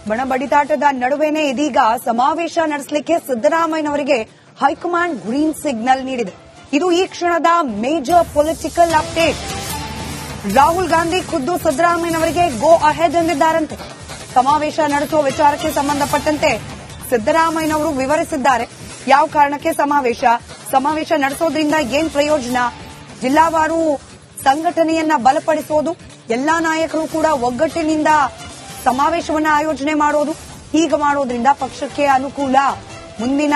ಬಣ ಬಡಿದಾಟದ ನಡುವೆನೇ ಇದೀಗ ಸಮಾವೇಶ ನಡೆಸಲಿಕ್ಕೆ ಸಿದ್ದರಾಮಯ್ಯನವರಿಗೆ ಹೈಕಮಾಂಡ್ ಗ್ರೀನ್ ಸಿಗ್ನಲ್ ನೀಡಿದೆ. ಇದು ಈ ಕ್ಷಣದ major political update. Rahul Gandhi ಖುದ್ದು ಸಿದ್ದರಾಮಯ್ಯನವರಿಗೆ ಗೋ ಅಹೆಡ್ ಎಂದಿದ್ದಾರಂತೆ. ಸಮಾವೇಶ ನಡೆಸುವ ವಿಚಾರಕ್ಕೆ ಸಂಬಂಧಪಟ್ಟಂತೆ ಸಿದ್ದರಾಮಯ್ಯನವರು ವಿವರಿಸಿದ್ದಾರೆ. ಯಾವ ಕಾರಣಕ್ಕೆ ಸಮಾವೇಶ ನಡೆಸೋದ್ರಿಂದ ಏನ್ ಪ್ರಯೋಜನ, ಜಿಲ್ಲಾವಾರು ಸಂಘಟನೆಯನ್ನ ಬಲಪಡಿಸೋದು, ಎಲ್ಲಾ ನಾಯಕರು ಕೂಡ ಒಗ್ಗಟ್ಟಿನಿಂದ ಸಮಾವೇಶವನ್ನ ಆಯೋಜನೆ ಮಾಡೋದು, ಹೀಗೆ ಮಾಡೋದ್ರಿಂದ ಪಕ್ಷಕ್ಕೆ ಅನುಕೂಲ, ಮುಂದಿನ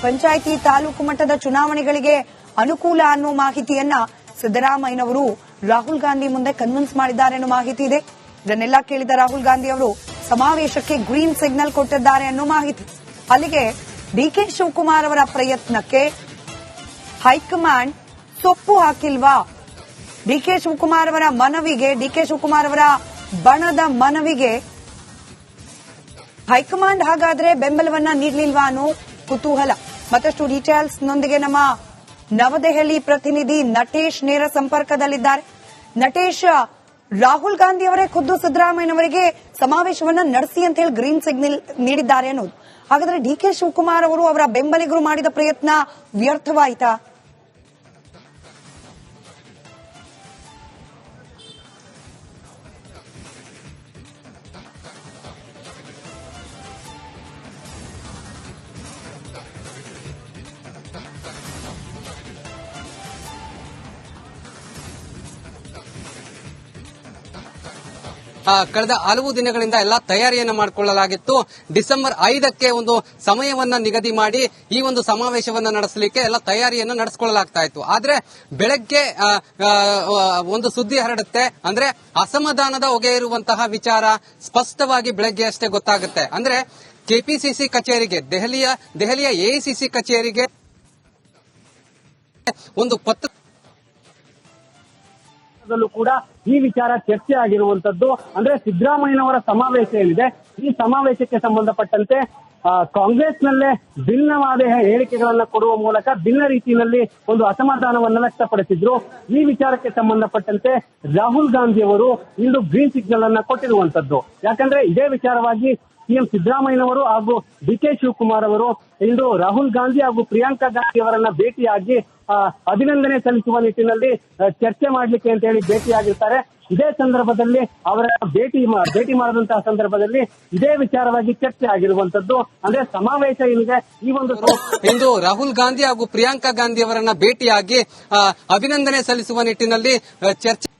ಪಂಚಾಯಿತಿ ತಾಲೂಕು ಮಟ್ಟದ ಚುನಾವಣೆಗಳಿಗೆ ಅನುಕೂಲ ಅನ್ನೋ ಮಾಹಿತಿಯನ್ನ ಸಿದ್ದರಾಮಯ್ಯನವರು ರಾಹುಲ್ ಗಾಂಧಿ ಮುಂದೆ ಕನ್ವಿನ್ಸ್ ಮಾಡಿದ್ದಾರೆ ಅನ್ನೋ ಮಾಹಿತಿ ಇದೆ. ಇದನ್ನೆಲ್ಲ ಕೇಳಿದ ರಾಹುಲ್ ಗಾಂಧಿ ಅವರು ಸಮಾವೇಶಕ್ಕೆ ಗ್ರೀನ್ ಸಿಗ್ನಲ್ ಕೊಟ್ಟಿದ್ದಾರೆ ಅನ್ನೋ ಮಾಹಿತಿ. ಅಲ್ಲಿಗೆ ಡಿಕೆ ಶಿವಕುಮಾರ್ ಅವರ ಪ್ರಯತ್ನಕ್ಕೆ ಹೈಕಮಾಂಡ್ ಸೊಪ್ಪು ಹಾಕಿಲ್ವಾ? ಡಿಕೆ ಶಿವಕುಮಾರ್ ಅವರ ಮನವಿಗೆ, ಡಿಕೆ ಶಿವಕುಮಾರ್ ಅವರ ಬಣದ ಮನವಿಗೆ ಹೈಕಮಾಂಡ್ ಹಾಗಾದ್ರೆ ಬೆಂಬಲವನ್ನ ನೀಡಲಿಲ್ವಾ ಅನ್ನೋ ಕುತೂಹಲ. ಮತ್ತಷ್ಟು ಡೀಟೇಲ್ಸ್ ನೊಂದಿಗೆ ನಮ್ಮ ನವದೆಹಲಿ ಪ್ರತಿನಿಧಿ ನಟೇಶ್ ನೇರ ಸಂಪರ್ಕದಲ್ಲಿದ್ದಾರೆ. ನಟೇಶ್, ರಾಹುಲ್ ಗಾಂಧಿ ಅವರೇ ಖುದ್ದು ಸಿದ್ದರಾಮಯ್ಯನವರಿಗೆ ಸಮಾವೇಶವನ್ನ ನಡೆಸಿ ಅಂತ ಹೇಳಿ ಗ್ರೀನ್ ಸಿಗ್ನಲ್ ನೀಡಿದ್ದಾರೆ ಅನ್ನೋದು. ಹಾಗಾದ್ರೆ ಡಿಕೆ ಶಿವಕುಮಾರ್ ಅವರು ಅವರ ಬೆಂಬಲಿಗರು ಮಾಡಿದ ಪ್ರಯತ್ನ ವ್ಯರ್ಥವಾಯಿತಾ? ಕಳೆದ ಹಲವು ದಿನಗಳಿಂದ ಎಲ್ಲಾ ತಯಾರಿಯನ್ನ ಮಾಡಿಕೊಳ್ಳಲಾಗಿತ್ತು. ಡಿಸೆಂಬರ್ 5ಕ್ಕೆ ಒಂದು ಸಮಯವನ್ನ ನಿಗದಿ ಮಾಡಿ ಈ ಒಂದು ಸಮಾವೇಶವನ್ನ ನಡೆಸಲಿಕ್ಕೆ ಎಲ್ಲ ತಯಾರಿಯನ್ನ ನಡೆಸಿಕೊಳ್ಳಲಾಗ್ತಾ ಇತ್ತು. ಆದ್ರೆ ಬೆಳಗ್ಗೆ ಒಂದು ಸುದ್ದಿ ಹರಡುತ್ತೆ. ಅಂದ್ರೆ ಅಸಮಾಧಾನದ ಹೊಗೆ ಇರುವಂತಹ ವಿಚಾರ ಸ್ಪಷ್ಟವಾಗಿ ಬೆಳಗ್ಗೆ ಅಷ್ಟೇ ಗೊತ್ತಾಗುತ್ತೆ. ಅಂದ್ರೆ ಕೆಪಿಸಿಸಿ ಕಚೇರಿಗೆ, ದೆಹಲಿಯ ಎಐಸಿಸಿ ಕಚೇರಿಗೆ ಒಂದು ಪತ್ರ ಕೂಡ ಈ ವಿಚಾರ ಚರ್ಚೆ ಆಗಿರುವಂತದ್ದು. ಅಂದ್ರೆ ಸಿದ್ದರಾಮಯ್ಯನವರ ಸಮಾವೇಶ ಏನಿದೆ, ಈ ಸಮಾವೇಶಕ್ಕೆ ಸಂಬಂಧಪಟ್ಟಂತೆ ಕಾಂಗ್ರೆಸ್ನಲ್ಲೇ ಭಿನ್ನವಾದ ಹೇಳಿಕೆಗಳನ್ನ ಕೊಡುವ ಮೂಲಕ ಭಿನ್ನ ರೀತಿಯಲ್ಲಿ ಒಂದು ಅಸಮಾಧಾನವನ್ನು ವ್ಯಕ್ತಪಡಿಸಿದ್ರು. ಈ ವಿಚಾರಕ್ಕೆ ಸಂಬಂಧಪಟ್ಟಂತೆ ರಾಹುಲ್ ಗಾಂಧಿ ಅವರು ಇಂದು ಗ್ರೀನ್ ಸಿಗ್ನಲ್ ಅನ್ನ ಕೊಟ್ಟಿರುವಂತದ್ದು. ಯಾಕಂದ್ರೆ ಇದೇ ವಿಚಾರವಾಗಿ ಸಿಎಂ ಸಿದ್ದರಾಮಯ್ಯನವರು ಹಾಗೂ ಡಿಕೆ ಶಿವಕುಮಾರ್ ಅವರು ಇಂದು ರಾಹುಲ್ ಗಾಂಧಿ ಹಾಗೂ ಪ್ರಿಯಾಂಕಾ ಗಾಂಧಿ ಅವರನ್ನ ಭೇಟಿಯಾಗಿ ಅಭಿನಂದನೆ ಸಲ್ಲಿಸುವ ನಿಟ್ಟಿನಲ್ಲಿ ಚರ್ಚೆ ಮಾಡಲಿಕ್ಕೆ ಅಂತ ಹೇಳಿ ಭೇಟಿಯಾಗಿರ್ತಾರೆ. ಇದೇ ಸಂದರ್ಭದಲ್ಲಿ ಅವರ ಭೇಟಿ ಮಾಡಿದಂತಹ ಸಂದರ್ಭದಲ್ಲಿ ಇದೇ ವಿಚಾರವಾಗಿ ಚರ್ಚೆ ಆಗಿರುವಂತದ್ದು. ಅಂದ್ರೆ ಸಮಾವೇಶ ಏನಿದೆ, ಈ ಒಂದು ಇಂದು ರಾಹುಲ್ ಗಾಂಧಿ ಹಾಗೂ ಪ್ರಿಯಾಂಕಾ ಗಾಂಧಿ ಅವರನ್ನ ಭೇಟಿಯಾಗಿ ಅಭಿನಂದನೆ ಸಲ್ಲಿಸುವ ನಿಟ್ಟಿನಲ್ಲಿ ಚರ್ಚೆ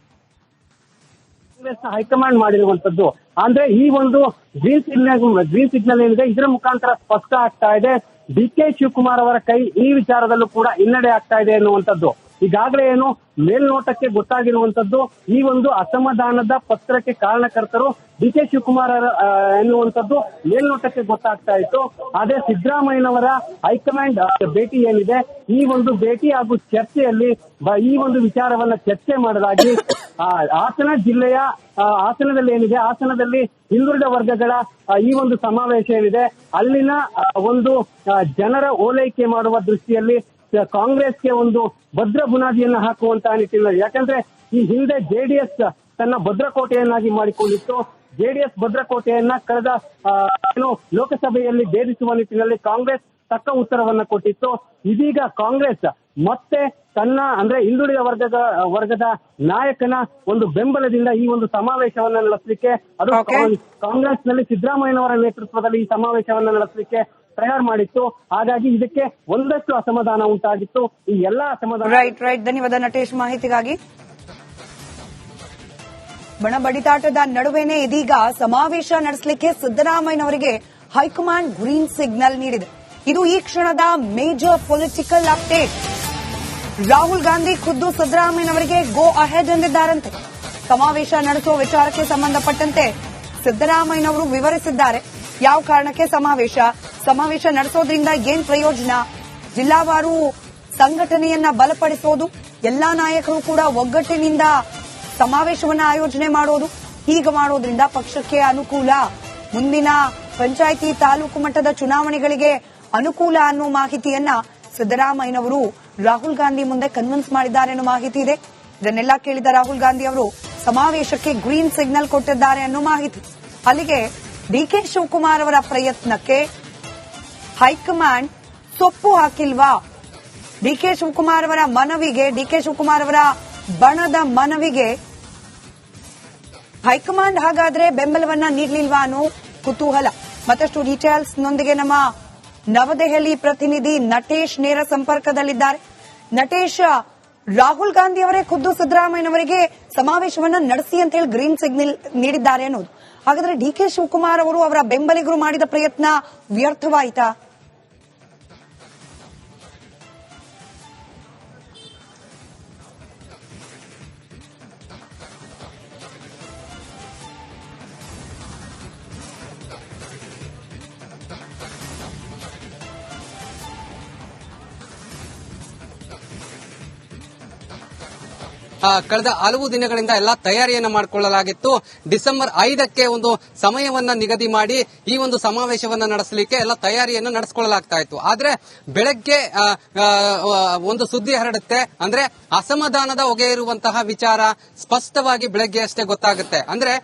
ಹೈಕಮಾಂಡ್ ಮಾಡಿರುವಂತದ್ದು. ಅಂದ್ರೆ ಈ ಒಂದು ಗ್ರೀನ್ ಸಿಗ್ನಲ್ ಏನಿದೆ, ಇದರ ಮುಖಾಂತರ ಸ್ಪಷ್ಟ ಆಗ್ತಾ ಇದೆ ಡಿಕೆ ಶಿವಕುಮಾರ್ ಅವರ ಕೈ ಈ ವಿಚಾರದಲ್ಲೂ ಕೂಡ ಹಿನ್ನಡೆ ಆಗ್ತಾ ಇದೆ ಎನ್ನುವಂಥದ್ದು. ಈಗಾಗಲೇ ಏನು ಮೇಲ್ನೋಟಕ್ಕೆ ಗೊತ್ತಾಗಿರುವಂತದ್ದು, ಈ ಒಂದು ಅಸಮಾಧಾನದ ಪತ್ರಕ್ಕೆ ಕಾರಣಕರ್ತರು ಡಿಕೆ ಶಿವಕುಮಾರ್ ಎನ್ನುವಂಥದ್ದು ಮೇಲ್ನೋಟಕ್ಕೆ ಗೊತ್ತಾಗ್ತಾ ಇತ್ತು. ಆದ್ರೆ ಸಿದ್ದರಾಮಯ್ಯನವರ ಹೈಕಮಾಂಡ್ ಭೇಟಿ ಏನಿದೆ, ಈ ಒಂದು ಭೇಟಿ ಹಾಗೂ ಚರ್ಚೆಯಲ್ಲಿ ಈ ಒಂದು ವಿಚಾರವನ್ನ ಚರ್ಚೆ ಮಾಡಲಾಗಿ ಹಾಸನ ಜಿಲ್ಲೆಯ ಹಾಸನದಲ್ಲಿ ಏನಿದೆ, ಹಾಸನದಲ್ಲಿ ಹಿಂದುಳಿದ ವರ್ಗಗಳ ಈ ಒಂದು ಸಮಾವೇಶ ಏನಿದೆ, ಅಲ್ಲಿನ ಒಂದು ಜನರ ಓಲೈಕೆ ಮಾಡುವ ದೃಷ್ಟಿಯಲ್ಲಿ ಕಾಂಗ್ರೆಸ್ಗೆ ಒಂದು ಭದ್ರ ಬುನಾದಿಯನ್ನು ಹಾಕುವಂತಹ ನಿಟ್ಟಿನಲ್ಲಿ. ಯಾಕಂದ್ರೆ ಈ ಹಿಂದೆ ಜೆಡಿಎಸ್ ತನ್ನ ಭದ್ರಕೋಟೆಯನ್ನಾಗಿ ಮಾಡಿಕೊಂಡಿತ್ತು. ಜೆಡಿಎಸ್ ಭದ್ರಕೋಟೆಯನ್ನ ಕಳೆದ ಲೋಕಸಭೆಯಲ್ಲಿ ಭೇದಿಸುವ ನಿಟ್ಟಿನಲ್ಲಿ ಕಾಂಗ್ರೆಸ್ ತಕ್ಕ ಉತ್ತರವನ್ನ ಕೊಟ್ಟಿತ್ತು. ಇದೀಗ ಕಾಂಗ್ರೆಸ್ ಮತ್ತೆ ತನ್ನ ಅಂದ್ರೆ ಹಿಂದುಳಿದ ವರ್ಗದ ನಾಯಕನ ಒಂದು ಬೆಂಬಲದಿಂದ ಈ ಒಂದು ಸಮಾವೇಶವನ್ನ ನಡೆಸಲಿಕ್ಕೆ, ಅದು ಕಾಂಗ್ರೆಸ್ನಲ್ಲಿ ಸಿದ್ದರಾಮಯ್ಯನವರ ನೇತೃತ್ವದಲ್ಲಿ ಈ ಸಮಾವೇಶವನ್ನ ನಡೆಸಲಿಕ್ಕೆ ತಯಾರು ಮಾಡಿತ್ತು. ಹಾಗಾಗಿ ಇದಕ್ಕೆ ಒಂದಷ್ಟು ಅಸಮಾಧಾನ ಉಂಟಾಗಿತ್ತು. ಈ ಎಲ್ಲಾ ಅಸಮಾಧಾನ. ರೈಟ್. ಧನ್ಯವಾದ ನಟೇಶ್ ಮಾಹಿತಿಗಾಗಿ. ಬಣ ಬಡಿದಾಟದ ನಡುವೆನೇ ಇದೀಗ ಸಮಾವೇಶ ನಡೆಸಲಿಕ್ಕೆ ಸಿದ್ದರಾಮಯ್ಯನವರಿಗೆ ಹೈಕಮಾಂಡ್ ಗ್ರೀನ್ ಸಿಗ್ನಲ್ ನೀಡಿದೆ. ಇದು ಈ ಕ್ಷಣದ major political update. Rahul Gandhi ಖುದ್ದು ಸಿದ್ದರಾಮಯ್ಯನವರಿಗೆ ಗೋ ಅಹೆಡ್ ಎಂದಿದ್ದಾರಂತೆ. ಸಮಾವೇಶ ನಡೆಸುವ ವಿಚಾರಕ್ಕೆ ಸಂಬಂಧಪಟ್ಟಂತೆ ಸಿದ್ದರಾಮಯ್ಯನವರು ವಿವರಿಸಿದ್ದಾರೆ. ಯಾವ ಕಾರಣಕ್ಕೆ ಸಮಾವೇಶ ನಡೆಸೋದ್ರಿಂದ ಏನ್ ಪ್ರಯೋಜನ, ಜಿಲ್ಲಾವಾರು ಸಂಘಟನೆಯನ್ನ ಬಲಪಡಿಸೋದು, ಎಲ್ಲಾ ನಾಯಕರು ಕೂಡ ಒಗ್ಗಟ್ಟಿನಿಂದ ಸಮಾವೇಶವನ್ನ ಆಯೋಜನೆ ಮಾಡೋದು, ಹೀಗೆ ಮಾಡೋದ್ರಿಂದ ಪಕ್ಷಕ್ಕೆ ಅನುಕೂಲ, ಮುಂದಿನ ಪಂಚಾಯಿತಿ ತಾಲೂಕು ಮಟ್ಟದ ಚುನಾವಣೆಗಳಿಗೆ ಅನುಕೂಲ ಅನ್ನೋ ಮಾಹಿತಿಯನ್ನ ಸಿದ್ದರಾಮಯ್ಯನವರು ರಾಹುಲ್ ಗಾಂಧಿ ಮುಂದೆ ಕನ್ವಿನ್ಸ್ ಮಾಡಿದ್ದಾರೆ ಅನ್ನೋ ಮಾಹಿತಿ ಇದೆ. ಇದನ್ನೆಲ್ಲ ಕೇಳಿದ ರಾಹುಲ್ ಗಾಂಧಿ ಅವರು ಸಮಾವೇಶಕ್ಕೆ ಗ್ರೀನ್ ಸಿಗ್ನಲ್ ಕೊಟ್ಟಿದ್ದಾರೆ ಅನ್ನೋ ಮಾಹಿತಿ. ಅಲ್ಲಿಗೆ ಡಿಕೆ ಶಿವಕುಮಾರ್ ಅವರ ಪ್ರಯತ್ನಕ್ಕೆ ಹೈಕಮಾಂಡ್ ಸೊಪ್ಪು ಹಾಕಿಲ್ವಾ? ಡಿಕೆ ಶಿವಕುಮಾರ್ ಅವರ ಮನವಿಗೆ, ಡಿಕೆ ಶಿವಕುಮಾರ್ ಅವರ ಬಣದ ಮನವಿಗೆ ಹೈಕಮಾಂಡ್ ಹಾಗಾದ್ರೆ ಬೆಂಬಲವನ್ನ ನೀಡಲಿಲ್ವಾ ಅನ್ನೋ ಕುತೂಹಲ. ಮತ್ತಷ್ಟು ಡೀಟೇಲ್ಸ್ ನೊಂದಿಗೆ ನಮ್ಮ ನವದೆಹಲಿ ಪ್ರತಿನಿಧಿ ನಟೇಶ್ ನೇರ ಸಂಪರ್ಕದಲ್ಲಿದ್ದಾರೆ. ನಟೇಶ್, ರಾಹುಲ್ ಗಾಂಧಿ ಅವರೇ ಖುದ್ದು ಸಿದ್ದರಾಮಯ್ಯನವರಿಗೆ ಸಮಾವೇಶವನ್ನ ನಡೆಸಿ ಅಂತ ಹೇಳಿ ಗ್ರೀನ್ ಸಿಗ್ನಲ್ ನೀಡಿದ್ದಾರೆ ಅನ್ನೋದು. ಹಾಗಾದ್ರೆ ಡಿಕೆ ಶಿವಕುಮಾರ್ ಅವರು ಅವರ ಬೆಂಬಲಿಗರು ಮಾಡಿದ ಪ್ರಯತ್ನ ವ್ಯರ್ಥವಾಯಿತಾ? ಕಳೆದ ಹಲವು ದಿನಗಳಿಂದ ಎಲ್ಲಾ ತಯಾರಿಯನ್ನ ಮಾಡಿಕೊಳ್ಳಲಾಗಿತ್ತು. ಡಿಸೆಂಬರ್ 5ಕ್ಕೆ ಒಂದು ಸಮಯವನ್ನ ನಿಗದಿ ಮಾಡಿ ಈ ಒಂದು ಸಮಾವೇಶವನ್ನ ನಡೆಸಲಿಕ್ಕೆ ಎಲ್ಲ ತಯಾರಿಯನ್ನ ನಡೆಸಿಕೊಳ್ಳಲಾಗ್ತಾ ಇತ್ತು. ಆದ್ರೆ ಬೆಳಗ್ಗೆ ಒಂದು ಸುದ್ದಿ ಹರಡುತ್ತೆ. ಅಂದ್ರೆ ಅಸಮಾಧಾನದ ಹೊಗೆ ಇರುವಂತಹ ವಿಚಾರ ಸ್ಪಷ್ಟವಾಗಿ ಬೆಳಗ್ಗೆ ಅಷ್ಟೇ ಗೊತ್ತಾಗುತ್ತೆ. ಅಂದ್ರೆ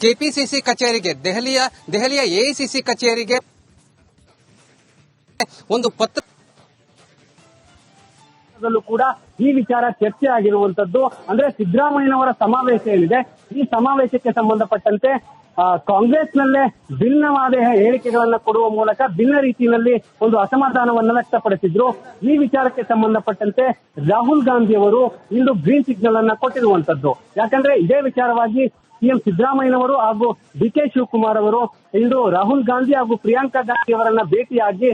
ಕೆಪಿಸಿಸಿ ಕಚೇರಿಗೆ, ದೆಹಲಿಯ ಎಐಸಿಸಿ ಕಚೇರಿಗೆ ಒಂದು ಪತ್ರ ಕೂಡ ಈ ವಿಚಾರ ಚರ್ಚೆ ಆಗಿರುವಂತದ್ದು. ಅಂದ್ರೆ ಸಿದ್ದರಾಮಯ್ಯನವರ ಸಮಾವೇಶ ಏನಿದೆ, ಈ ಸಮಾವೇಶಕ್ಕೆ ಸಂಬಂಧಪಟ್ಟಂತೆ ಕಾಂಗ್ರೆಸ್ನಲ್ಲೇ ಭಿನ್ನವಾದ ಹೇಳಿಕೆಗಳನ್ನ ಕೊಡುವ ಮೂಲಕ ಭಿನ್ನ ರೀತಿಯಲ್ಲಿ ಒಂದು ಅಸಮಾಧಾನವನ್ನು ವ್ಯಕ್ತಪಡಿಸಿದ್ರು. ಈ ವಿಚಾರಕ್ಕೆ ಸಂಬಂಧಪಟ್ಟಂತೆ ರಾಹುಲ್ ಗಾಂಧಿ ಅವರು ಇಂದು ಗ್ರೀನ್ ಸಿಗ್ನಲ್ ಅನ್ನ ಕೊಟ್ಟಿರುವಂತದ್ದು. ಯಾಕಂದ್ರೆ ಇದೇ ವಿಚಾರವಾಗಿ ಸಿಎಂ ಸಿದ್ದರಾಮಯ್ಯನವರು ಹಾಗೂ ಡಿಕೆ ಶಿವಕುಮಾರ್ ಅವರು ಇಂದು ರಾಹುಲ್ ಗಾಂಧಿ ಹಾಗೂ ಪ್ರಿಯಾಂಕಾ ಗಾಂಧಿ ಅವರನ್ನ ಭೇಟಿಯಾಗಿ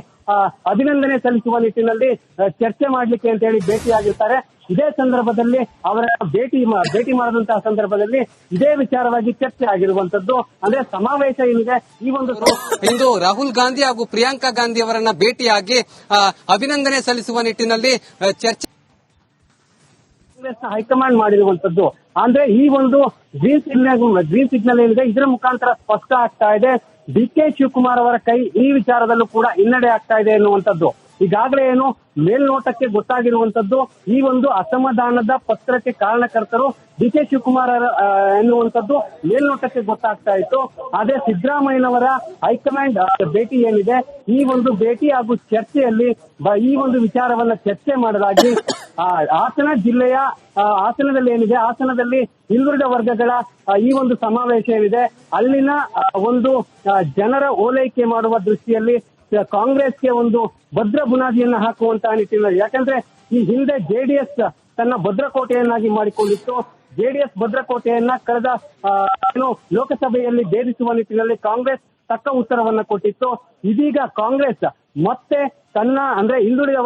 ಅಭಿನಂದನೆ ಸಲ್ಲಿಸುವ ನಿಟ್ಟಿನಲ್ಲಿ ಚರ್ಚೆ ಮಾಡಲಿಕ್ಕೆ ಅಂತ ಹೇಳಿ ಭೇಟಿಯಾಗಿರ್ತಾರೆ. ಇದೇ ಸಂದರ್ಭದಲ್ಲಿ ಅವರ ಭೇಟಿ ಮಾಡಿದಂತಹ ಸಂದರ್ಭದಲ್ಲಿ ಇದೇ ವಿಚಾರವಾಗಿ ಚರ್ಚೆ ಆಗಿರುವಂತದ್ದು. ಅಂದ್ರೆ ಸಮಾವೇಶ ಏನಿದೆ, ಈ ಒಂದು ಇಂದು ರಾಹುಲ್ ಗಾಂಧಿ ಹಾಗೂ ಪ್ರಿಯಾಂಕಾ ಗಾಂಧಿ ಅವರನ್ನ ಭೇಟಿಯಾಗಿ ಅಭಿನಂದನೆ ಸಲ್ಲಿಸುವ ನಿಟ್ಟಿನಲ್ಲಿ ಚರ್ಚೆ ಕಾಂಗ್ರೆಸ್ ಹೈಕಮಾಂಡ್ ಮಾಡಿರುವಂತದ್ದು. ಅಂದ್ರೆ ಈ ಒಂದು ಗ್ರೀನ್ ಸಿಗ್ನಲ್ ಏನಿದೆ, ಇದರ ಮುಖಾಂತರ ಸ್ಪಷ್ಟ ಆಗ್ತಾ ಇದೆ ಡಿಕೆ ಶಿವಕುಮಾರ್ ಅವರ ಕೈ ಈ ವಿಚಾರದಲ್ಲೂ ಕೂಡ ಹಿನ್ನಡೆ ಆಗ್ತಾ ಇದೆ ಎನ್ನುವಂಥದ್ದು. ಈಗಾಗಲೇ ಏನು ಮೇಲ್ನೋಟಕ್ಕೆ ಗೊತ್ತಾಗಿರುವಂತದ್ದು, ಈ ಒಂದು ಅಸಮಾಧಾನದ ಪತ್ರಕ್ಕೆ ಕಾರಣಕರ್ತರು ಡಿಕೆ ಶಿವಕುಮಾರ್ ಎನ್ನುವಂಥದ್ದು ಮೇಲ್ನೋಟಕ್ಕೆ ಗೊತ್ತಾಗ್ತಾ ಇತ್ತು. ಆದ್ರೆ ಸಿದ್ದರಾಮಯ್ಯನವರ ಹೈಕಮಾಂಡ್ ಭೇಟಿ ಏನಿದೆ, ಈ ಒಂದು ಭೇಟಿ ಹಾಗೂ ಚರ್ಚೆಯಲ್ಲಿ ಈ ಒಂದು ವಿಚಾರವನ್ನ ಚರ್ಚೆ ಮಾಡಲಾಗಿ ಹಾಸನ ಜಿಲ್ಲೆಯ ಹಾಸನದಲ್ಲಿ ಏನಿದೆ, ಹಾಸನದಲ್ಲಿ ಹಿಂದುಳಿದ ವರ್ಗಗಳ ಈ ಒಂದು ಸಮಾವೇಶ ಏನಿದೆ, ಅಲ್ಲಿನ ಒಂದು ಜನರ ಓಲೈಕೆ ಮಾಡುವ ದೃಷ್ಟಿಯಲ್ಲಿ ಕಾಂಗ್ರೆಸ್ಗೆ ಒಂದು ಭದ್ರ ಬುನಾದಿಯನ್ನ ಹಾಕುವಂತಹ ನಿಟ್ಟಿನಲ್ಲಿ. ಯಾಕಂದ್ರೆ ಈ ಹಿಂದೆ ಜೆಡಿಎಸ್ ತನ್ನ ಭದ್ರಕೋಟೆಯನ್ನಾಗಿ ಮಾಡಿಕೊಂಡಿತ್ತು. ಜೆಡಿಎಸ್ ಭದ್ರಕೋಟೆಯನ್ನ ಕಳೆದ ಲೋಕಸಭೆಯಲ್ಲಿ ಭೇದಿಸುವ ನಿಟ್ಟಿನಲ್ಲಿ ಕಾಂಗ್ರೆಸ್ ತಕ್ಕ ಉತ್ತರವನ್ನ ಕೊಟ್ಟಿತ್ತು. ಇದೀಗ ಕಾಂಗ್ರೆಸ್ ಮತ್ತೆ ತನ್ನ ಅಂದ್ರೆ ಹಿಂದುಳಿದ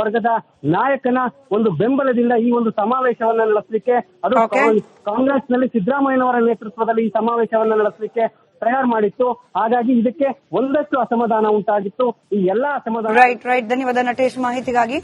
ವರ್ಗದ ನಾಯಕನ ಒಂದು ಬೆಂಬಲದಿಂದ ಈ ಒಂದು ಸಮಾವೇಶವನ್ನ ನಡೆಸಲಿಕ್ಕೆ, ಅದು ಕಾಂಗ್ರೆಸ್ನಲ್ಲಿ ಸಿದ್ದರಾಮಯ್ಯನವರ ನೇತೃತ್ವದಲ್ಲಿ ಈ ಸಮಾವೇಶವನ್ನ ನಡೆಸಲಿಕ್ಕೆ ತಯಾರು ಮಾಡಿತ್ತು. ಹಾಗಾಗಿ ಇದಕ್ಕೆ ಒಂದಷ್ಟು ಅಸಮಾಧಾನ ಉಂಟಾಗಿತ್ತು. ಈ ಎಲ್ಲಾ ಅಸಮಾಧಾನ ರೈಟ್. ಧನ್ಯವಾದ ನಟೇಶ್ ಮಾಹಿತಿಗಾಗಿ.